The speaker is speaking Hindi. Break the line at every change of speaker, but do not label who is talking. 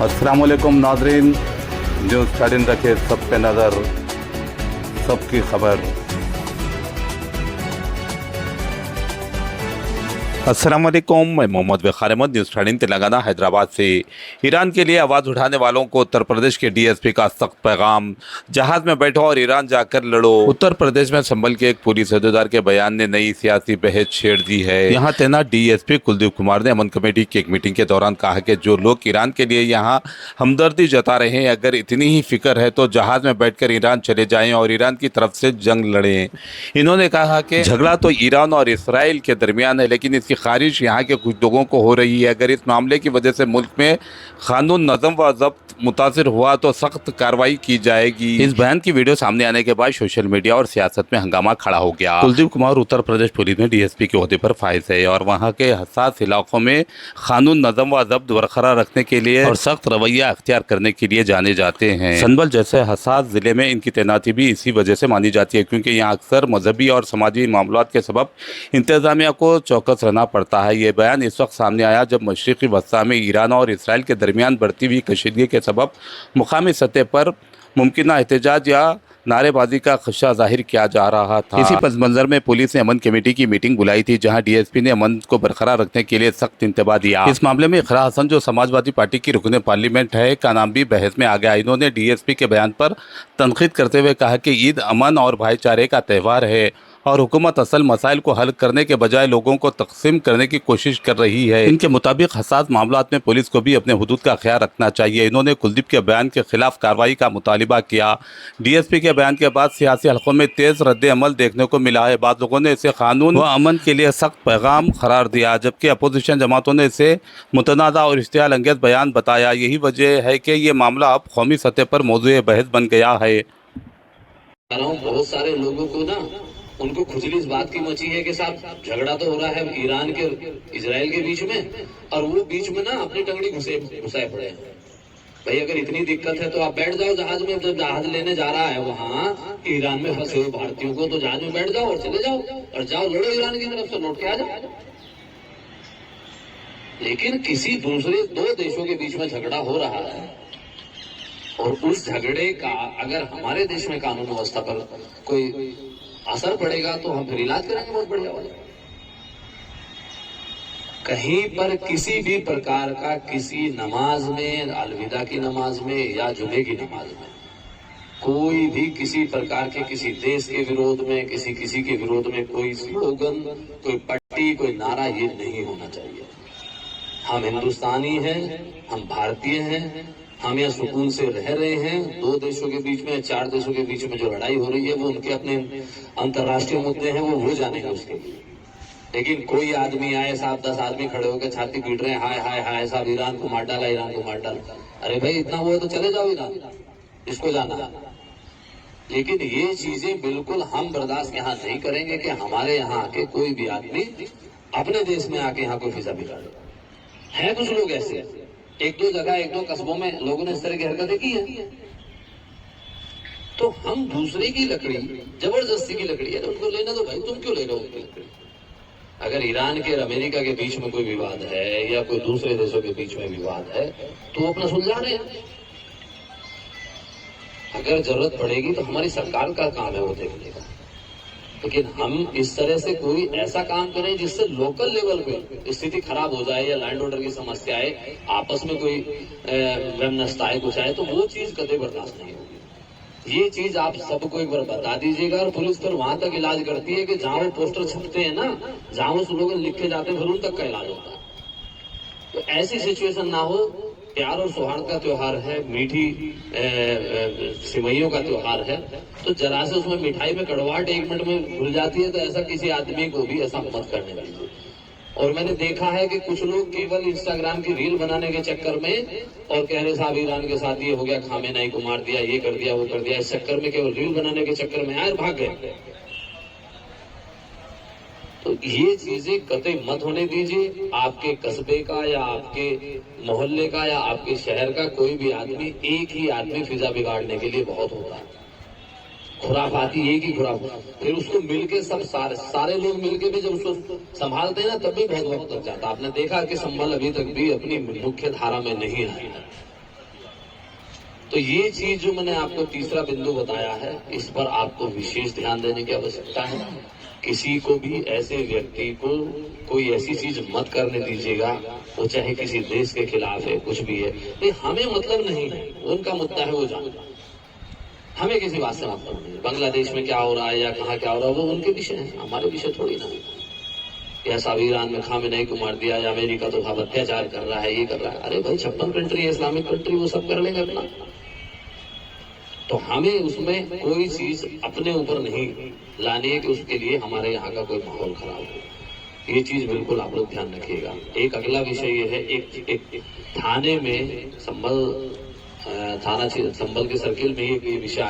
अस्सलाम वालेकुम नाज़रीन, न्यूज़ 13 रखे सब पे नज़र, सबकी खबर। अस्सलाम वालेकुम, मैं मोहम्मद वक़ार अहमद, न्यूज़ 13 तेलंगाना हैदराबाद से। ईरान के लिए आवाज़ उठाने वालों को उत्तर प्रदेश के डीएसपी का सख्त पैगाम, जहाज में बैठो और ईरान जाकर लड़ो। उत्तर प्रदेश में संभल के एक पुलिस अहदेदार के बयान ने नई सियासी बहस छेड़ दी है। यहाँ तैनात डीएसपी कुलदीप कुमार ने अमन कमेटी की एक मीटिंग के दौरान कहा कि जो लोग ईरान के लिए यहाँ हमदर्दी जता रहे हैं, अगर इतनी ही फिक्र है तो जहाज में बैठकर ईरान चले जाएं और ईरान की तरफ से जंग लड़ें। इन्होंने कहा कि झगड़ा तो ईरान और इसराइल के दरमियान है, लेकिन इसकी खारिज यहाँ के कुछ लोगों को हो रही है। अगर इस मामले की वजह से मुल्क में कानून नज़म व ज़ब्त मुतासिर हुआ तो सख्त कार्रवाई की जाएगी। इस बयान की वीडियो सामने आने के बाद सोशल मीडिया और सियासत में हंगामा खड़ा हो गया। कुलदीप कुमार उत्तर प्रदेश पुलिस में डीएसपी के ओहदे पर फाइज है और वहाँ के हसास इलाकों में कानून नज़म व ज़ब्त बरकरार रखने के लिए और सख्त रवैया अख्तियार करने के लिए जाने जाते हैं। संभल जैसे हसास जिले में इनकी तैनाती भी इसी वजह से मानी जाती है, क्योंकि यहाँ अक्सर मजहबी और समाजी मामलात के सबब इंतजामिया को चौकस रहना पड़ता है। ये बयान इस वक्त सामने आया जब मशरिकी वस्ता में ईरान और इसराइल के दरमियान बढ़ती हुई कशीदगी के सबब मुकामी सतह पर मुमकिना एहतजाज या नारेबाजी का खदशा जाहिर किया जा रहा था। इसी पस मंजर में पुलिस ने अमन कमेटी की मीटिंग बुलाई थी, जहां डीएसपी ने अमन को बरकरार रखने के लिए सख्त इंतबाह दिया। इस मामले में इकरा हसन, जो समाजवादी पार्टी की रुकने पार्लियामेंट है, का नाम भी बहस में आ गया। इन्होंने डीएसपी के बयान पर तनकीद करते हुए कहा कि ईद अमन और भाईचारे का त्यौहार है और हुकूमत असल मसाइल को हल करने के बजाय लोगों को तकसीम करने की कोशिश कर रही है। इनके मुताबिक हसास मामलात में पुलिस को भी अपने हुदूद का ख्याल रखना चाहिए। इन्होंने कुलदीप के बयान के खिलाफ कार्रवाई का मुतालिबा किया। डीएसपी के बयान के बाद सियासी हलकों में तेज रद्द अमल देखने को मिला है। बाद लोगों ने इसे कानून व अमन के लिए सख्त पैगाम करार दिया, जबकि अपोजिशन जमातों ने इसे मुतनाज़ा और इश्तियाल अंगेज बयान बताया। यही वजह है कि ये मामला अब कौमी सतह पर मौजूद बहस बन गया है।
बहुत सारे लोगों को ना उनको खुजली इस बात की मची है कि साहब झगड़ा तो हो रहा है ईरान के इजराइल के बीच में, और वो बीच में ना अपनी टंगड़ी घुसाए पड़े हैं। भाई अगर इतनी दिक्कत है तो आप बैठ जाओ जहाज में। जब जहाज लेने जा रहा है वहाँ ईरान में फंसे हुए भारतीयों को, तो जहाज में बैठ जाओ और चले जाओ और जाओ लड़ो ईरान की तरफ से, लौट के आ जाओ। लेकिन किसी दूसरे दो देशों के बीच में झगड़ा हो रहा है और उस झगड़े का अगर हमारे देश में कानून व्यवस्था पर कोई असर पड़ेगा तो हम फिर इलाज करेंगे बहुत बढ़िया वाला। कहीं पर किसी भी प्रकार का किसी नमाज में, अलविदा की नमाज में या जुमे की नमाज में, कोई भी किसी प्रकार के किसी देश के विरोध में, किसी के विरोध में कोई स्लोगन, कोई पट्टी, कोई नारा, ये नहीं होना चाहिए। हम हिंदुस्तानी हैं, हम भारतीय हैं, हम यहाँ सुकून से रह रहे हैं। दो देशों के बीच में, चार देशों के बीच में जो लड़ाई हो रही है वो उनके अपने अंतर्राष्ट्रीय मुद्दे हैं, वो हो जाने हैं उसके लिए। लेकिन कोई आदमी आए, 7-10 आदमी खड़े होकर छाती पीट रहे हैं, हाय हाय हाय साहब ईरान को मार डाला, ईरान को मार डाला। अरे भाई इतना वो है तो चले जाओ ईरान, इसको जाना। लेकिन ये चीजें बिल्कुल हम बर्दाश्त यहाँ नहीं करेंगे कि हमारे यहाँ आके कोई भी आदमी अपने देश में आके यहाँ कोई फिजा बिगाड़े। है कुछ लोग ऐसे, एक दो जगह, एक दो कस्बों में लोगों ने इस तरह की हरकतें की है। तो हम दूसरे की लकड़ी, जबरदस्ती की लकड़ी है तो उनको लेना दो भाई, तुम क्यों ले रहे हो उनकी लकड़ी? अगर ईरान के और अमेरिका के बीच में कोई विवाद है या कोई दूसरे देशों के बीच में विवाद है तो वो अपना सुलझा रहे हैं। अगर जरूरत पड़ेगी तो हमारी सरकार का काम है वो देखने का। लेकिन हम इस तरह से कोई ऐसा काम करें जिससे लोकल लेवल पे स्थिति खराब हो जाए या लैंड ऑर्डर की समस्या आए, आपस में कोई वैमनस्यता आए, कुछ आए, तो वो चीज कभी बर्दाश्त नहीं होगी। ये चीज आप सबको एक बार बता दीजिएगा। और पुलिस फिर वहां तक इलाज करती है कि जहाँ वो पोस्टर छपते हैं ना, जहाँ वो स्लोगन लिखे जाते हैं, फिर उन तक का इलाज होता है। तो ऐसी सिचुएशन ना हो। प्यार और सौहार्द का त्योहार है, मीठी सिवैयों का त्योहार है, तो जरा से उसमें मिठाई में कड़वाहट 1 मिनट में भूल जाती है, तो ऐसा किसी आदमी को भी ऐसा मत करने दीजिए। और मैंने देखा है कि कुछ लोग केवल इंस्टाग्राम की रील बनाने के चक्कर में और कह रहे साहब ईरान के साथ ये हो गया, खामेनेई को मार दिया, ये कर दिया, वो कर दिया, इस चक्कर में केवल रील बनाने के चक्कर में आए और भाग गए। तो ये चीजें कतई मत होने दीजिए। आपके कस्बे का या आपके मोहल्ले का या आपके शहर का कोई भी आदमी, एक ही आदमी फिजा बिगाड़ने के लिए बहुत होता है। खुराफाती एक ही खुराफाती, फिर उसको मिलके सब सारे लोग मिलके भी जब उसको संभालते हैं ना, तब भी बहुत वक्त लग जाता है। आपने देखा कि संभल अभी तक भी अपनी मुख्य धारा में नहीं आया है। तो ये चीज जो मैंने आपको तीसरा बिंदु बताया है, इस पर आपको विशेष ध्यान देने की आवश्यकता है। किसी को भी ऐसे व्यक्ति को कोई ऐसी चीज मत करने दीजिएगा, वो चाहे किसी देश के खिलाफ है, कुछ भी है, नहीं हमें मतलब नहीं है, उनका मुद्दा है वो जाने, हमें किसी बात से मतलब नहीं। बांग्लादेश में क्या हो रहा है या कहाँ क्या हो रहा है, वो उनके विषय है, हमारे विषय थोड़ी ना। ऐसा ईरान में खामेनेई को मार दिया, या अमेरिका तो भाव अत्याचार कर रहा है, ये कर रहा है। अरे भाई 56 कंट्री है, इस्लामिक कंट्री, वो सब कर लेंगे अपना। तो हमें उसमें कोई चीज अपने ऊपर नहीं लानी है कि उसके लिए हमारे यहाँ का कोई माहौल खराब हो। ये चीज बिल्कुल आप लोग ध्यान रखिएगा। एक अगला विषय ये है, एक थाने में संभल थाना संभल के सर्किल में ये विषय